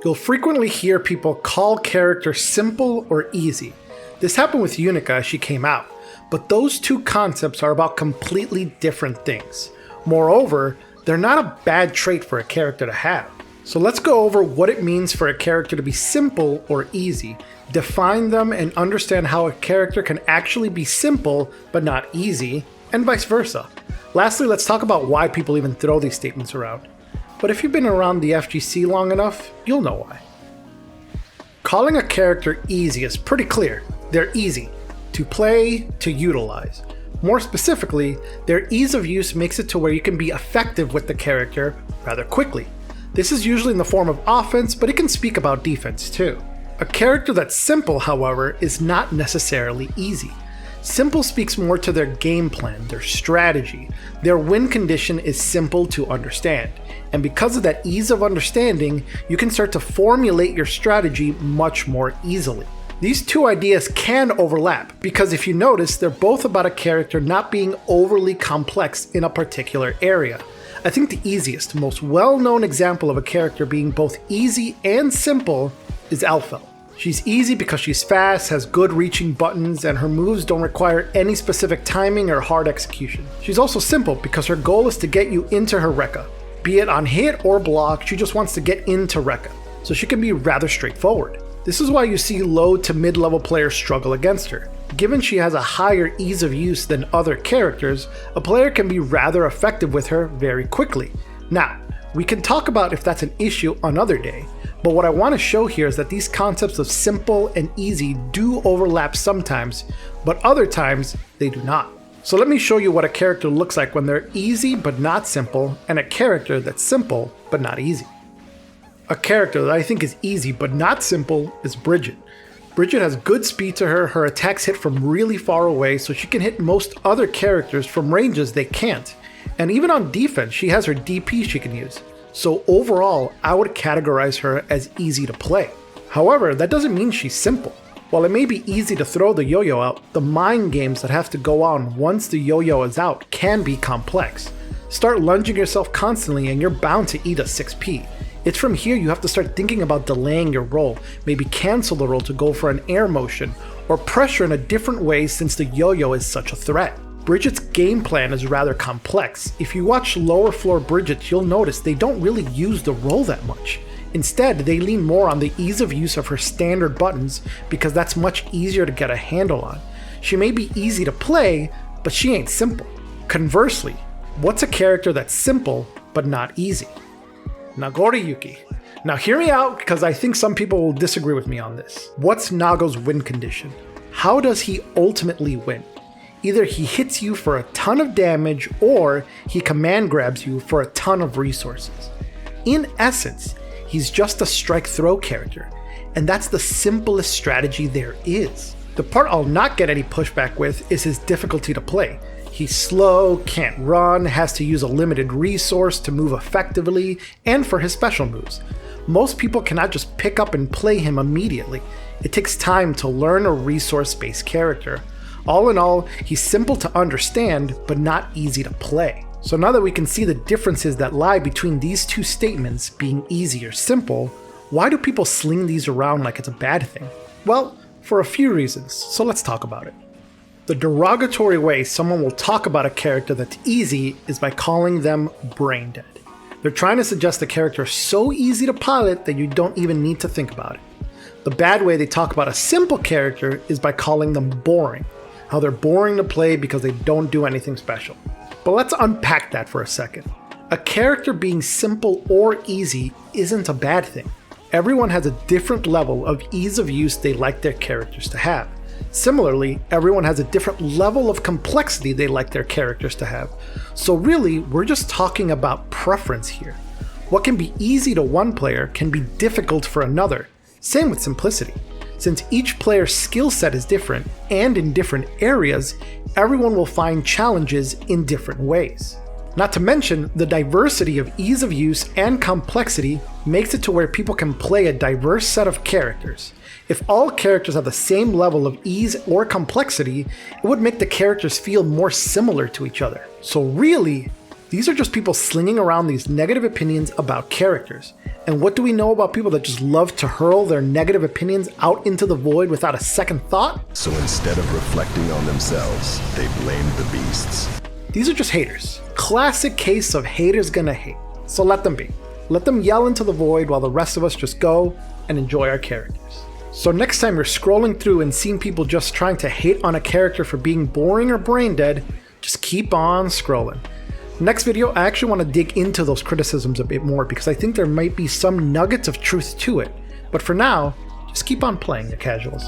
You'll frequently hear people call characters simple or easy. This happened with Unica as she came out, but those two concepts are about completely different things. Moreover, they're not a bad trait for a character to have. So let's go over what it means for a character to be simple or easy, define them, and understand how a character can actually be simple but not easy, and vice versa. Lastly, let's talk about why people even throw these statements around. But if you've been around the FGC long enough, you'll know why. Calling a character easy is pretty clear. They're easy to play, to utilize. More specifically, their ease of use makes it to where you can be effective with the character rather quickly. This is usually in the form of offense, but it can speak about defense too. A character that's simple, however, is not necessarily easy. Simple speaks more to their game plan, their strategy. Their win condition is simple to understand. And because of that ease of understanding, you can start to formulate your strategy much more easily. These two ideas can overlap, because if you notice, they're both about a character not being overly complex in a particular area. I think the easiest, most well-known example of a character being both easy and simple is Alphel. She's easy because she's fast, has good reaching buttons, and her moves don't require any specific timing or hard execution. She's also simple because her goal is to get you into her Rekka. Be it on hit or block, she just wants to get into Rekka, so she can be rather straightforward. This is why you see low to mid-level players struggle against her. Given she has a higher ease of use than other characters, a player can be rather effective with her very quickly. Now, we can talk about if that's an issue another day, but what I want to show here is that these concepts of simple and easy do overlap sometimes, but other times they do not. So let me show you what a character looks like when they're easy but not simple, and a character that's simple but not easy. A character that I think is easy but not simple is Bridget. Bridget has good speed to her, her attacks hit from really far away, so she can hit most other characters from ranges they can't. And even on defense, she has her DP she can use. So overall, I would categorize her as easy to play. However, that doesn't mean she's simple. While it may be easy to throw the yo-yo out, the mind games that have to go on once the yo-yo is out can be complex. Start lunging yourself constantly and you're bound to eat a 6p. It's from here you have to start thinking about delaying your roll, maybe cancel the roll to go for an air motion, or pressure in a different way since the yo-yo is such a threat. Bridget's game plan is rather complex. If you watch lower floor Bridget, you'll notice they don't really use the roll that much. Instead, they lean more on the ease of use of her standard buttons because that's much easier to get a handle on. She may be easy to play, but she ain't simple. Conversely, what's a character that's simple but not easy? Nagoriyuki. Now hear me out because I think some people will disagree with me on this. What's Nago's win condition? How does he ultimately win? Either he hits you for a ton of damage or he command grabs you for a ton of resources. In essence, he's just a strike throw character, and that's the simplest strategy there is. The part I'll not get any pushback with is his difficulty to play. He's slow, can't run, has to use a limited resource to move effectively, and for his special moves. Most people cannot just pick up and play him immediately. It takes time to learn a resource-based character. All in all, he's simple to understand, but not easy to play. So now that we can see the differences that lie between these two statements being easy or simple, why do people sling these around like it's a bad thing? Well, for a few reasons, so let's talk about it. The derogatory way someone will talk about a character that's easy is by calling them brain dead. They're trying to suggest the character is so easy to pilot that you don't even need to think about it. The bad way they talk about a simple character is by calling them boring. How they're boring to play because they don't do anything special. But let's unpack that for a second. A character being simple or easy isn't a bad thing. Everyone has a different level of ease of use they like their characters to have. Similarly, everyone has a different level of complexity they like their characters to have. So really, we're just talking about preference here. What can be easy to one player can be difficult for another. Same with simplicity. Since each player's skill set is different, and in different areas, everyone will find challenges in different ways. Not to mention, the diversity of ease of use and complexity makes it to where people can play a diverse set of characters. If all characters have the same level of ease or complexity, it would make the characters feel more similar to each other. So really, these are just people slinging around these negative opinions about characters. And what do we know about people that just love to hurl their negative opinions out into the void without a second thought? So instead of reflecting on themselves, they blame the beasts. These are just haters. Classic case of haters gonna hate. So let them be. Let them yell into the void while the rest of us just go and enjoy our characters. So next time you're scrolling through and seeing people just trying to hate on a character for being boring or brain dead, just keep on scrolling. Next video, I actually want to dig into those criticisms a bit more because I think there might be some nuggets of truth to it. But for now, just keep on playing, your casuals.